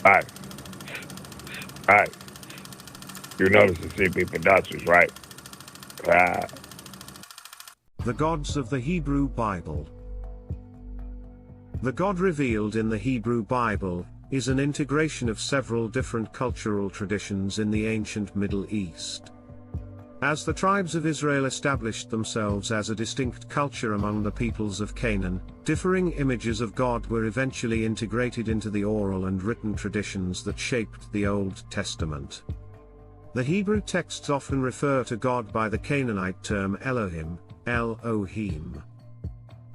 Alright, alright. You notice the CP productions, right? The gods of the Hebrew Bible. The God revealed in the Hebrew Bible is an integration of several different cultural traditions in the ancient Middle East. As the tribes of Israel established themselves as a distinct culture among the peoples of Canaan, differing images of God were eventually integrated into the oral and written traditions that shaped the Old Testament. The Hebrew texts often refer to God by the Canaanite term Elohim, Elohim.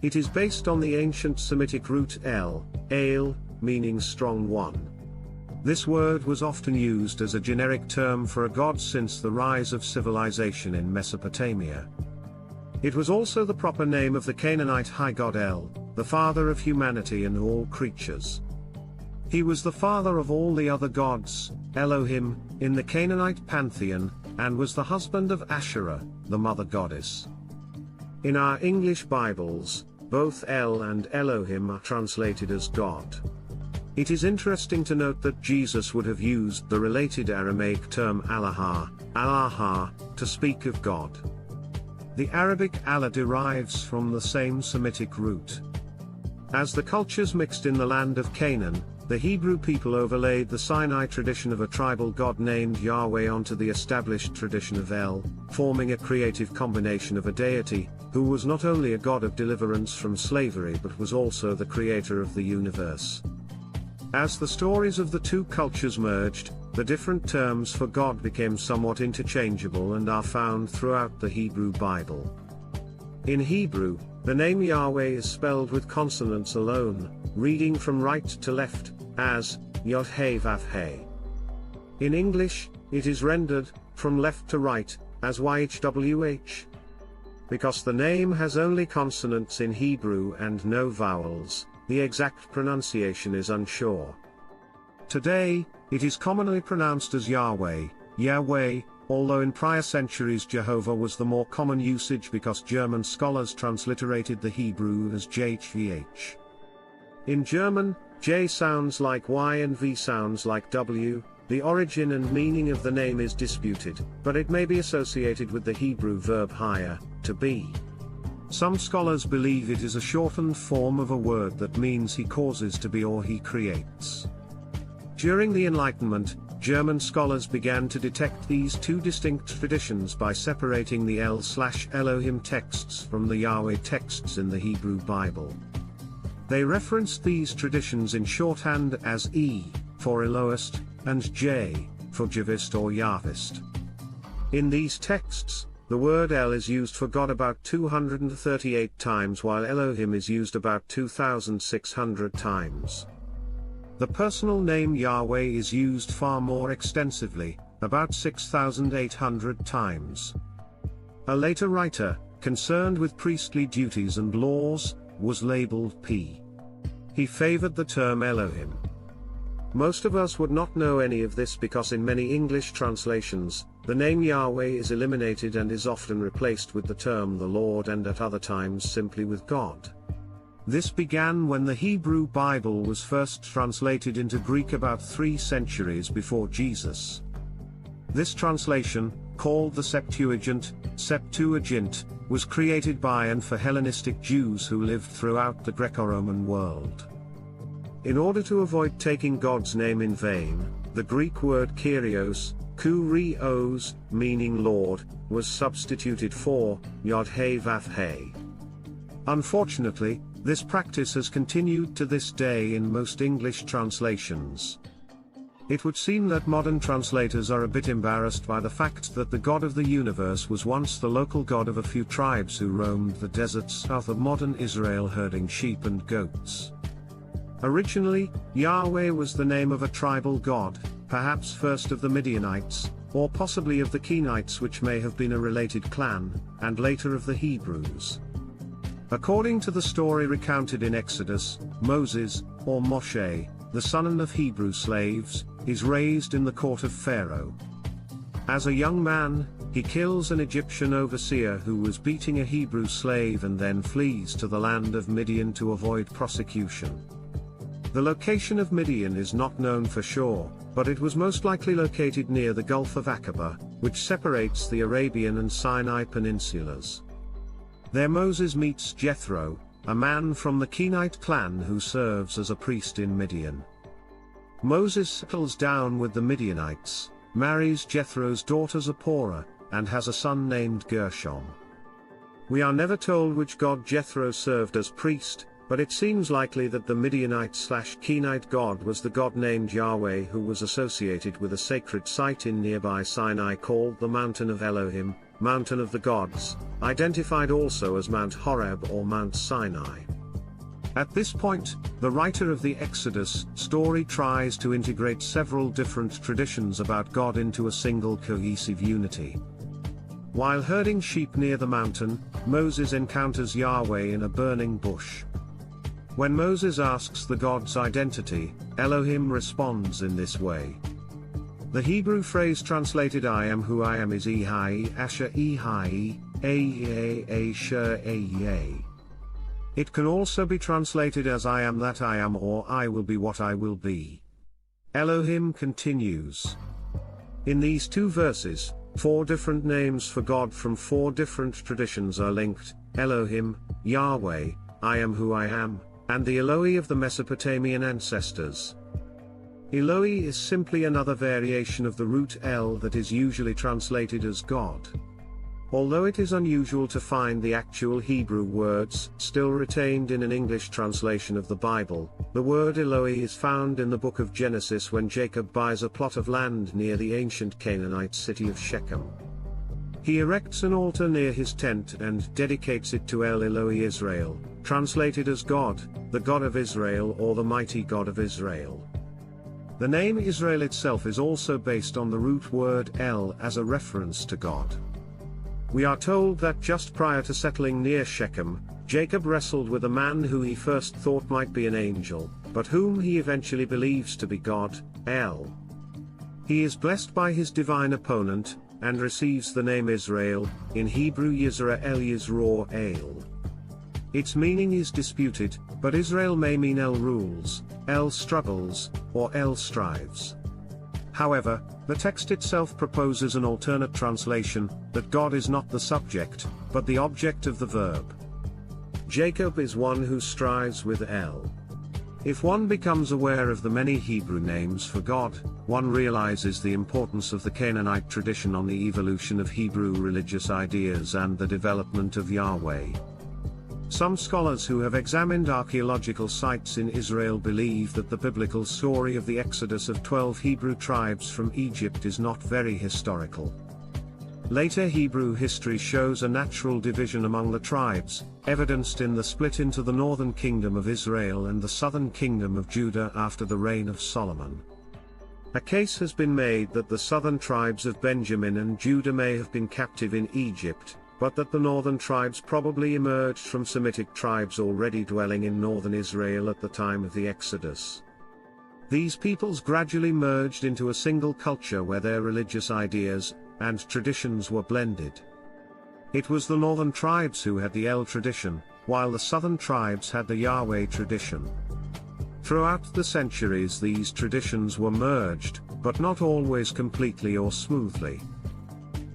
It is based on the ancient Semitic root el, meaning strong one. This word was often used as a generic term for a god since the rise of civilization in Mesopotamia. It was also the proper name of the Canaanite high god El, the father of humanity and all creatures. He was the father of all the other gods, Elohim, in the Canaanite pantheon, and was the husband of Asherah, the mother goddess. In our English Bibles, both El and Elohim are translated as God. It is interesting to note that Jesus would have used the related Aramaic term Allah, to speak of God. The Arabic Allah derives from the same Semitic root. As the cultures mixed in the land of Canaan, the Hebrew people overlaid the Sinai tradition of a tribal god named Yahweh onto the established tradition of El, forming a creative combination of a deity, who was not only a god of deliverance from slavery but was also the creator of the universe. As the stories of the two cultures merged, the different terms for God became somewhat interchangeable and are found throughout the Hebrew Bible. In Hebrew, the name Yahweh is spelled with consonants alone, reading from right to left, as Yod-He-Vav-He. In English, it is rendered, from left to right, as YHWH. Because the name has only consonants in Hebrew and no vowels, the exact pronunciation is unsure. Today, it is commonly pronounced as Yahweh, Yahweh, although in prior centuries Jehovah was the more common usage because German scholars transliterated the Hebrew as JHVH. In German, J sounds like Y and V sounds like W. The origin and meaning of the name is disputed, but it may be associated with the Hebrew verb haya, to be. Some scholars believe it is a shortened form of a word that means he causes to be or he creates. During the Enlightenment, German scholars began to detect these two distinct traditions by separating the El/Elohim texts from the Yahweh texts in the Hebrew Bible. They referenced these traditions in shorthand as E, for Elohist, and J, for Javist or Yahvist. In these texts, the word El is used for God about 238 times while Elohim is used about 2,600 times. The personal name Yahweh is used far more extensively, about 6,800 times. A later writer, concerned with priestly duties and laws, was labeled P. He favored the term Elohim. Most of us would not know any of this because in many English translations, the name Yahweh is eliminated and is often replaced with the term the Lord and at other times simply with God. This began when the Hebrew Bible was first translated into Greek about 3 centuries before Jesus. This translation, called the Septuagint, was created by and for Hellenistic Jews who lived throughout the Greco-Roman world. In order to avoid taking God's name in vain, the Greek word Kyrios, kurios, meaning Lord, was substituted for Yod-He-Vav-He. Unfortunately, this practice has continued to this day in most English translations. It would seem that modern translators are a bit embarrassed by the fact that the God of the universe was once the local god of a few tribes who roamed the deserts south of modern Israel herding sheep and goats. Originally, Yahweh was the name of a tribal god, perhaps first of the Midianites, or possibly of the Canaanites, which may have been a related clan, and later of the Hebrews. According to the story recounted in Exodus, Moses, or Moshe, the son of Hebrew slaves, is raised in the court of Pharaoh. As a young man, he kills an Egyptian overseer who was beating a Hebrew slave and then flees to the land of Midian to avoid prosecution. The location of Midian is not known for sure, but it was most likely located near the Gulf of Aqaba, which separates the Arabian and Sinai peninsulas. There Moses meets Jethro, a man from the Canaanite clan who serves as a priest in Midian. Moses settles down with the Midianites, marries Jethro's daughter Zipporah, and has a son named Gershom. We are never told which god Jethro served as priest, but it seems likely that the Midianite/Canaanite god was the god named Yahweh, who was associated with a sacred site in nearby Sinai called the Mountain of Elohim, Mountain of the Gods, identified also as Mount Horeb or Mount Sinai. At this point, the writer of the Exodus story tries to integrate several different traditions about God into a single cohesive unity. While herding sheep near the mountain, Moses encounters Yahweh in a burning bush. When Moses asks the god's identity, Elohim responds in this way. The Hebrew phrase translated "I am who I am" is Ehai Asher Ehai, Asher Ehai. It can also be translated as "I am that I am" or "I will be what I will be." Elohim continues. In these two verses, 4 different names for God from 4 different traditions are linked: Elohim, Yahweh, I am who I am, and the Eloi of the Mesopotamian ancestors. Eloi is simply another variation of the root El that is usually translated as God. Although it is unusual to find the actual Hebrew words still retained in an English translation of the Bible, the word Eloi is found in the book of Genesis when Jacob buys a plot of land near the ancient Canaanite city of Shechem. He erects an altar near his tent and dedicates it to El Eloi Israel, translated as God, the God of Israel or the mighty God of Israel. The name Israel itself is also based on the root word El as a reference to God. We are told that just prior to settling near Shechem, Jacob wrestled with a man who he first thought might be an angel, but whom he eventually believes to be God, El. He is blessed by his divine opponent, and receives the name Israel, in Hebrew Yisra El Yisro El. Its meaning is disputed, but Israel may mean El rules, El struggles, or El strives. However, the text itself proposes an alternate translation, that God is not the subject, but the object of the verb. Jacob is one who strives with El. If one becomes aware of the many Hebrew names for God, one realizes the importance of the Canaanite tradition on the evolution of Hebrew religious ideas and the development of Yahweh. Some scholars who have examined archaeological sites in Israel believe that the biblical story of the exodus of 12 Hebrew tribes from Egypt is not very historical. Later Hebrew history shows a natural division among the tribes, evidenced in the split into the northern kingdom of Israel and the southern kingdom of Judah after the reign of Solomon. A case has been made that the southern tribes of Benjamin and Judah may have been captive in Egypt, but that the northern tribes probably emerged from Semitic tribes already dwelling in northern Israel at the time of the Exodus. These peoples gradually merged into a single culture where their religious ideas and traditions were blended. It was the northern tribes who had the El tradition, while the southern tribes had the Yahweh tradition. Throughout the centuries these traditions were merged, but not always completely or smoothly.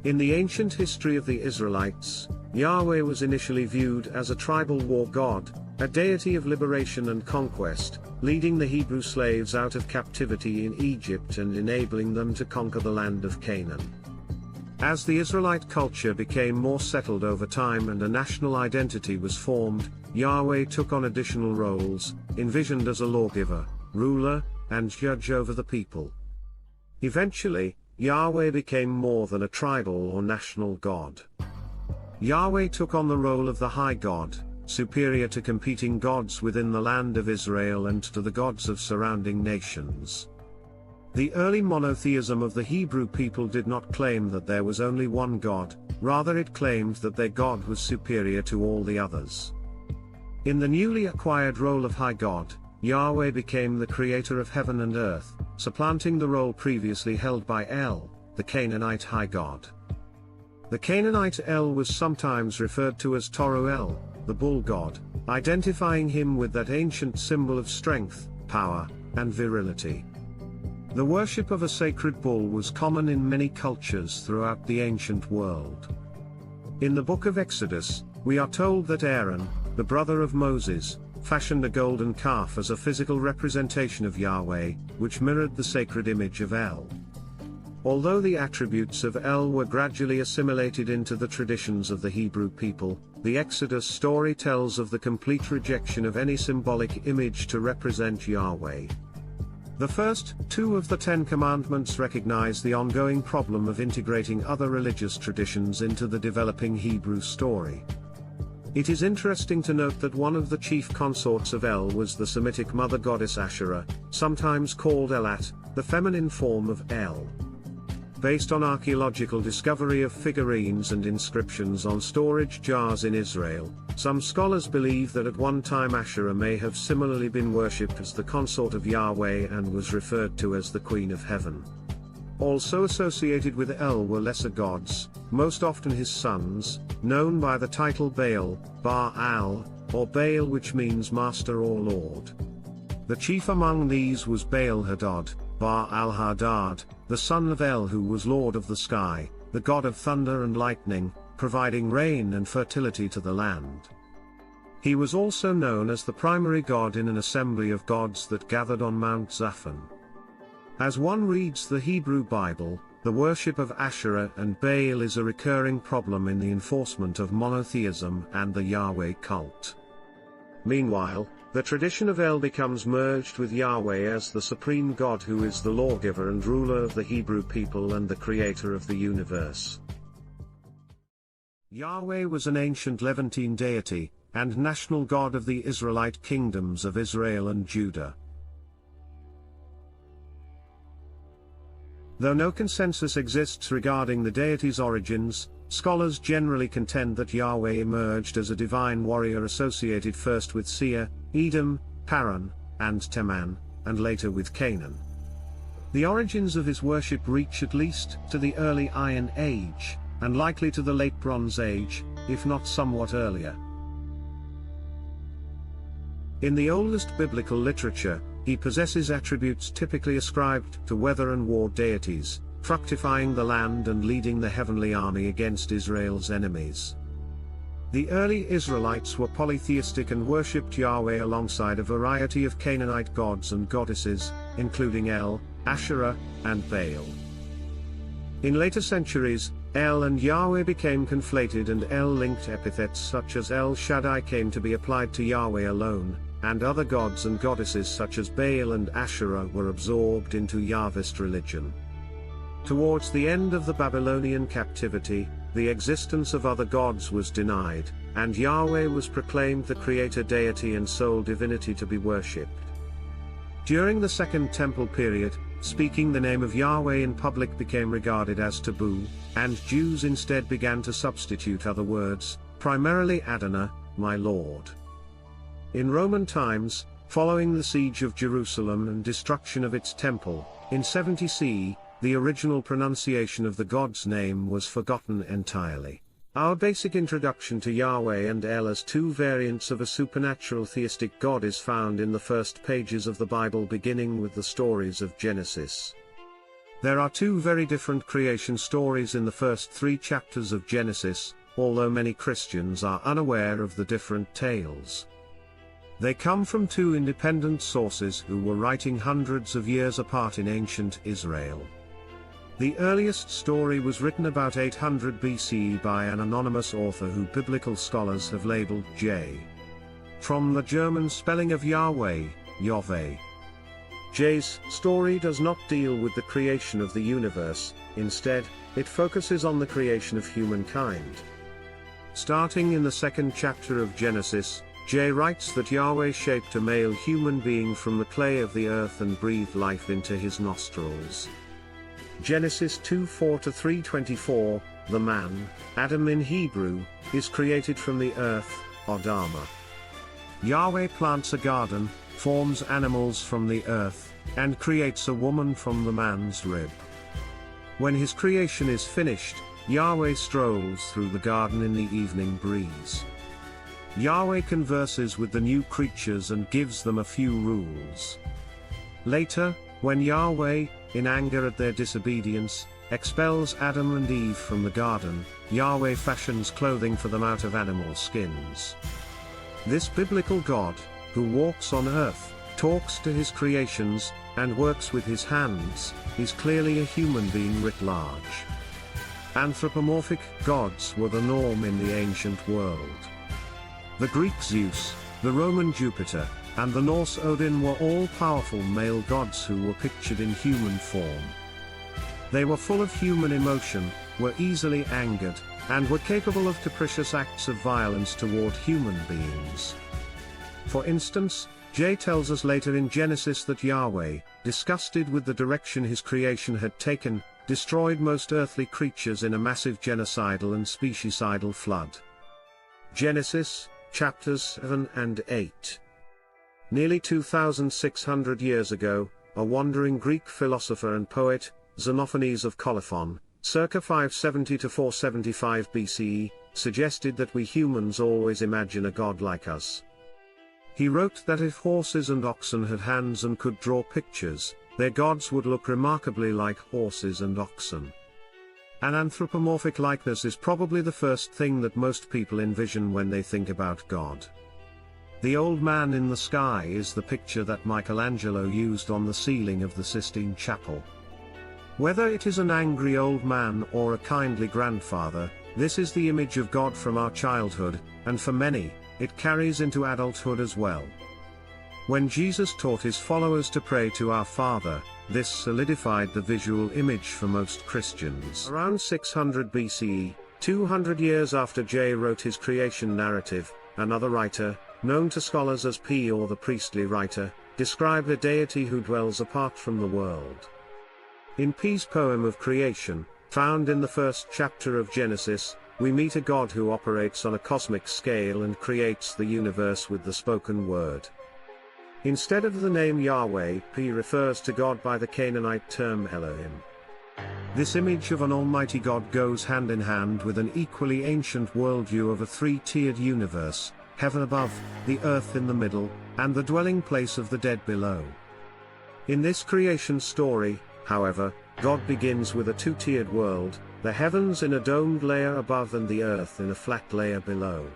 In the ancient history of the Israelites, Yahweh was initially viewed as a tribal war god, a deity of liberation and conquest, leading the Hebrew slaves out of captivity in Egypt and enabling them to conquer the land of Canaan. As the Israelite culture became more settled over time and a national identity was formed, Yahweh took on additional roles, envisioned as a lawgiver, ruler, and judge over the people. Eventually, Yahweh became more than a tribal or national god. Yahweh took on the role of the high god, superior to competing gods within the land of Israel and to the gods of surrounding nations. The early monotheism of the Hebrew people did not claim that there was only one God, rather it claimed that their God was superior to all the others. In the newly acquired role of high god, Yahweh became the creator of heaven and earth, supplanting the role previously held by El, the Canaanite high god. The Canaanite El was sometimes referred to as Toru El, the bull god, identifying him with that ancient symbol of strength, power and virility. The worship of a sacred bull was common in many cultures throughout the ancient world. In the book of Exodus, we are told that Aaron, the brother of Moses, fashioned a golden calf as a physical representation of Yahweh, which mirrored the sacred image of El. Although the attributes of El were gradually assimilated into the traditions of the Hebrew people, the Exodus story tells of the complete rejection of any symbolic image to represent Yahweh. The first two of the Ten Commandments recognize the ongoing problem of integrating other religious traditions into the developing Hebrew story. It is interesting to note that one of the chief consorts of El was the Semitic mother goddess Asherah, sometimes called Elat, the feminine form of El. Based on archaeological discovery of figurines and inscriptions on storage jars in Israel, some scholars believe that at one time Asherah may have similarly been worshipped as the consort of Yahweh and was referred to as the Queen of Heaven. Also associated with El were lesser gods, most often his sons, known by the title Baal, Baal, or Baal, which means master or lord. The chief among these was Baal-Hadad, Baal-Hadad, the son of El, who was lord of the sky, the god of thunder and lightning, providing rain and fertility to the land. He was also known as the primary god in an assembly of gods that gathered on Mount Zaphon. As one reads the Hebrew Bible, the worship of Asherah and Baal is a recurring problem in the enforcement of monotheism and the Yahweh cult. Meanwhile, the tradition of El becomes merged with Yahweh as the supreme God, who is the lawgiver and ruler of the Hebrew people and the creator of the universe. Yahweh was an ancient Levantine deity, and national god of the Israelite kingdoms of Israel and Judah. Though no consensus exists regarding the deity's origins, scholars generally contend that Yahweh emerged as a divine warrior associated first with Seir, Edom, Paran, and Teman, and later with Canaan. The origins of his worship reach at least to the early Iron Age, and likely to the late Bronze Age, if not somewhat earlier. In the oldest biblical literature, he possesses attributes typically ascribed to weather and war deities, fructifying the land and leading the heavenly army against Israel's enemies. The early Israelites were polytheistic and worshipped Yahweh alongside a variety of Canaanite gods and goddesses, including El, Asherah, and Baal. In later centuries, El and Yahweh became conflated, and El-linked epithets such as El Shaddai came to be applied to Yahweh alone, and other gods and goddesses such as Baal and Asherah were absorbed into Yahwist religion. Towards the end of the Babylonian captivity, the existence of other gods was denied, and Yahweh was proclaimed the creator deity and sole divinity to be worshipped. During the Second Temple period, speaking the name of Yahweh in public became regarded as taboo, and Jews instead began to substitute other words, primarily Adonai, my Lord. In Roman times, following the siege of Jerusalem and destruction of its temple, in 70 CE, the original pronunciation of the god's name was forgotten entirely. Our basic introduction to Yahweh and El as two variants of a supernatural theistic god is found in the first pages of the Bible, beginning with the stories of Genesis. There are two very different creation stories in the first 3 chapters of Genesis, although many Christians are unaware of the different tales. They come from 2 independent sources who were writing hundreds of years apart in ancient Israel. The earliest story was written about 800 BCE by an anonymous author who biblical scholars have labeled J. From the German spelling of Yahweh, Yahweh. J's story does not deal with the creation of the universe, instead, it focuses on the creation of humankind. Starting in the 2nd chapter of Genesis, J writes that Yahweh shaped a male human being from the clay of the earth and breathed life into his nostrils. Genesis 2:4-3:24, the man, Adam in Hebrew, is created from the earth, Adama. Yahweh plants a garden, forms animals from the earth, and creates a woman from the man's rib. When his creation is finished, Yahweh strolls through the garden in the evening breeze. Yahweh converses with the new creatures and gives them a few rules. Later, when Yahweh, in anger at their disobedience, expels Adam and Eve from the garden, Yahweh fashions clothing for them out of animal skins. This biblical God, who walks on earth, talks to his creations, and works with his hands, is clearly a human being writ large. Anthropomorphic gods were the norm in the ancient world. The Greek Zeus, the Roman Jupiter, and the Norse Odin were all powerful male gods who were pictured in human form. They were full of human emotion, were easily angered, and were capable of capricious acts of violence toward human beings. For instance, Jay tells us later in Genesis that Yahweh, disgusted with the direction his creation had taken, destroyed most earthly creatures in a massive genocidal and speciecidal flood. Genesis, chapters 7 and 8. Nearly 2,600 years ago, a wandering Greek philosopher and poet, Xenophanes of Colophon, circa 570 to 475 BCE, suggested that we humans always imagine a god like us. He wrote that if horses and oxen had hands and could draw pictures, their gods would look remarkably like horses and oxen. An anthropomorphic likeness is probably the first thing that most people envision when they think about God. The old man in the sky is the picture that Michelangelo used on the ceiling of the Sistine Chapel. Whether it is an angry old man or a kindly grandfather, this is the image of God from our childhood, and for many, it carries into adulthood as well. When Jesus taught his followers to pray to our Father, this solidified the visual image for most Christians. Around 600 BCE, 200 years after Jay wrote his creation narrative, another writer, known to scholars as P or the priestly writer, described a deity who dwells apart from the world. In P's poem of creation, found in the first chapter of Genesis, we meet a God who operates on a cosmic scale and creates the universe with the spoken word. Instead of the name Yahweh, P refers to God by the Canaanite term Elohim. This image of an almighty God goes hand in hand with an equally ancient worldview of a three-tiered universe, heaven above, the earth in the middle, and the dwelling place of the dead below. In this creation story, however, God begins with a two-tiered world, the heavens in a domed layer above and the earth in a flat layer below.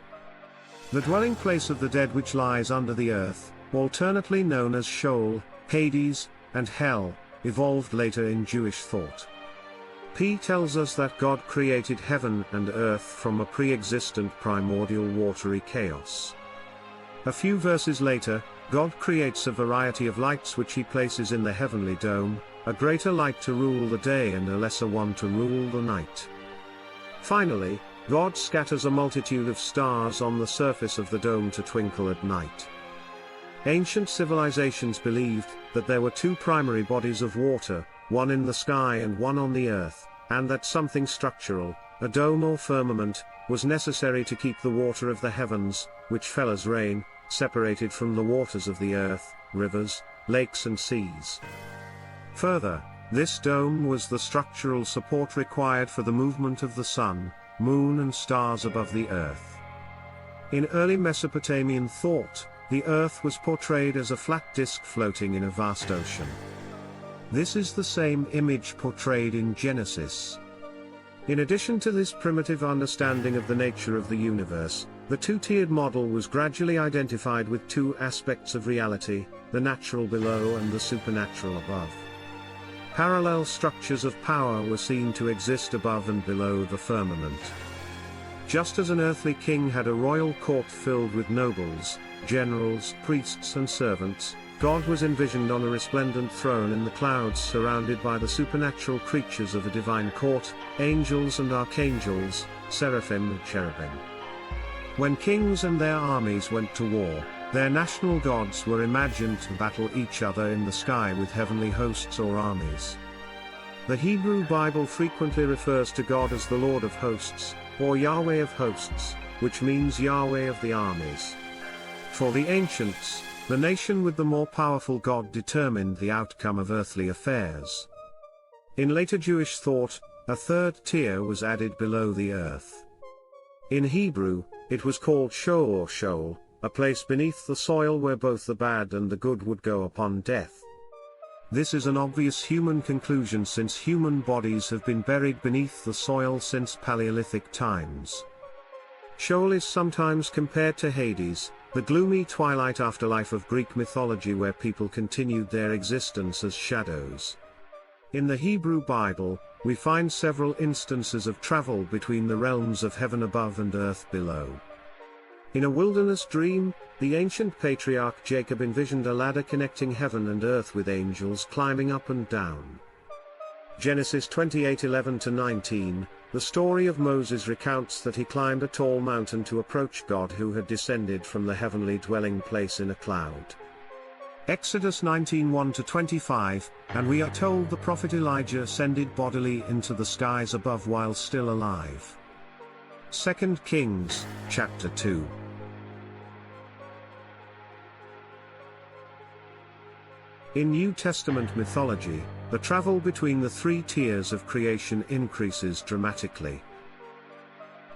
The dwelling place of the dead which lies under the earth, alternately known as Sheol, Hades, and Hell, evolved later in Jewish thought. P tells us that God created heaven and earth from a pre-existent primordial watery chaos. A few verses later, God creates a variety of lights which he places in the heavenly dome, a greater light to rule the day and a lesser one to rule the night. Finally, God scatters a multitude of stars on the surface of the dome to twinkle at night. Ancient civilizations believed that there were two primary bodies of water, one in the sky and one on the earth, and that something structural, a dome or firmament, was necessary to keep the water of the heavens, which fell as rain, separated from the waters of the earth, rivers, lakes and seas. Further, this dome was the structural support required for the movement of the sun, moon and stars above the earth. In early Mesopotamian thought, the earth was portrayed as a flat disk floating in a vast ocean. This is the same image portrayed in Genesis. In addition to this primitive understanding of the nature of the universe, the two-tiered model was gradually identified with two aspects of reality, the natural below and the supernatural above. Parallel structures of power were seen to exist above and below the firmament. Just as an earthly king had a royal court filled with nobles, generals, priests and servants, God was envisioned on a resplendent throne in the clouds surrounded by the supernatural creatures of a divine court, angels and archangels, seraphim and cherubim. When kings and their armies went to war, their national gods were imagined to battle each other in the sky with heavenly hosts or armies. The Hebrew Bible frequently refers to God as the Lord of hosts, or Yahweh of hosts, which means Yahweh of the armies. For the ancients, the nation with the more powerful god determined the outcome of earthly affairs. In later Jewish thought, a third tier was added below the earth. In Hebrew, it was called Sheol or Sheol, a place beneath the soil where both the bad and the good would go upon death. This is an obvious human conclusion since human bodies have been buried beneath the soil since Paleolithic times. Sheol is sometimes compared to Hades, the gloomy twilight afterlife of Greek mythology where people continued their existence as shadows. In the Hebrew Bible, we find several instances of travel between the realms of heaven above and earth below. In a wilderness dream, the ancient patriarch Jacob envisioned a ladder connecting heaven and earth with angels climbing up and down. Genesis 28:11-19, the story of Moses recounts that he climbed a tall mountain to approach God who had descended from the heavenly dwelling place in a cloud. Exodus 19:1-25, and we are told the prophet Elijah ascended bodily into the skies above while still alive. 2 Kings, chapter 2. In New Testament mythology, the travel between the three tiers of creation increases dramatically.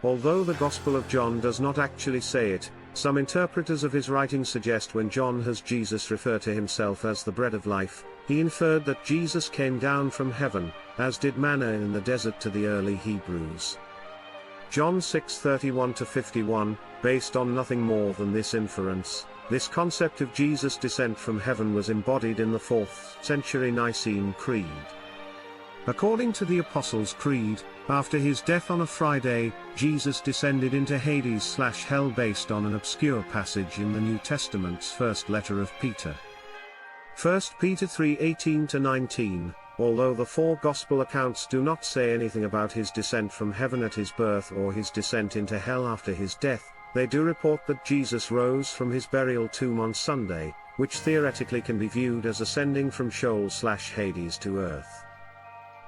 Although the Gospel of John does not actually say it, some interpreters of his writings suggest when John has Jesus refer to himself as the bread of life, he inferred that Jesus came down from heaven, as did manna in the desert to the early Hebrews. John 6:31-51, based on nothing more than this inference, this concept of Jesus' descent from heaven was embodied in the 4th century Nicene Creed. According to the Apostles' Creed, after his death on a Friday, Jesus descended into Hades/hell based on an obscure passage in the New Testament's first letter of Peter. 1 Peter 3:18-19, although the four Gospel accounts do not say anything about his descent from heaven at his birth or his descent into hell after his death, they do report that Jesus rose from his burial tomb on Sunday, which theoretically can be viewed as ascending from Sheol/Hades to earth.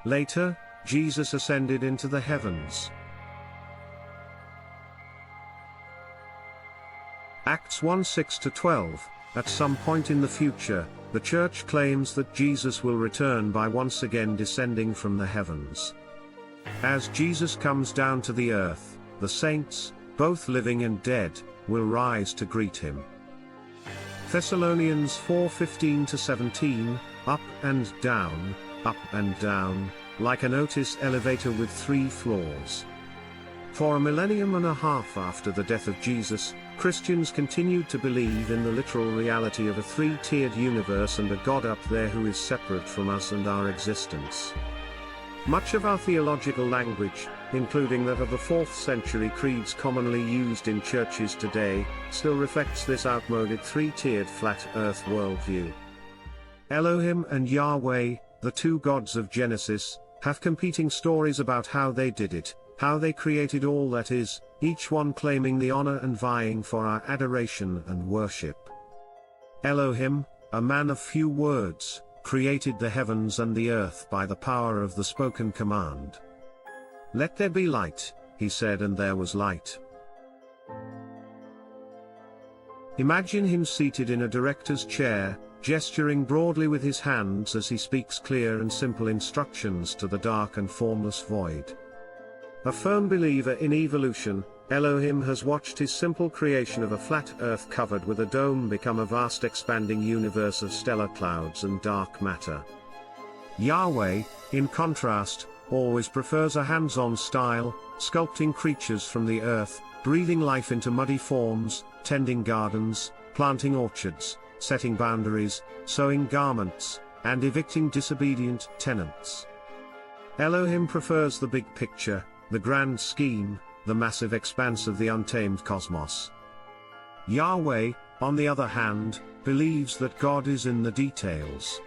Later, Jesus ascended into the heavens. Acts 1:6-12, at some point in the future, the Church claims that Jesus will return by once again descending from the heavens. As Jesus comes down to the earth, the saints, both living and dead, will rise to greet him. Thessalonians 4:15-17, up and down, like an Otis elevator with 3 floors. For a millennium and a half after the death of Jesus, Christians continued to believe in the literal reality of a 3-tiered universe and a God up there who is separate from us and our existence. Much of our theological language, including that of the 4th century creeds commonly used in churches today, still reflects this outmoded 3-tiered flat earth worldview. Elohim and Yahweh, the two gods of Genesis, have competing stories about how they did it, how they created all that is, each one claiming the honor and vying for our adoration and worship. Elohim, a man of few words, created the heavens and the earth by the power of the spoken command. "Let there be light," he said, and there was light. Imagine him seated in a director's chair, gesturing broadly with his hands as he speaks clear and simple instructions to the dark and formless void. A firm believer in evolution, Elohim has watched his simple creation of a flat earth covered with a dome become a vast expanding universe of stellar clouds and dark matter. Yahweh, in contrast, always prefers a hands-on style, sculpting creatures from the earth, breathing life into muddy forms, tending gardens, planting orchards, setting boundaries, sewing garments, and evicting disobedient tenants. Elohim prefers the big picture, the grand scheme, the massive expanse of the untamed cosmos. Yahweh, on the other hand, believes that God is in the details.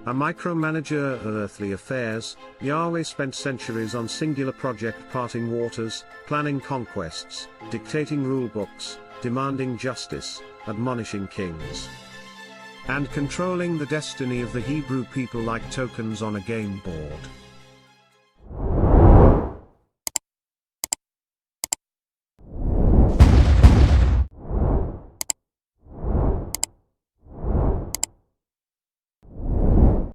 A micromanager of earthly affairs, Yahweh spent centuries on singular project parting waters, planning conquests, dictating rulebooks, demanding justice, admonishing kings, and controlling the destiny of the Hebrew people like tokens on a game board.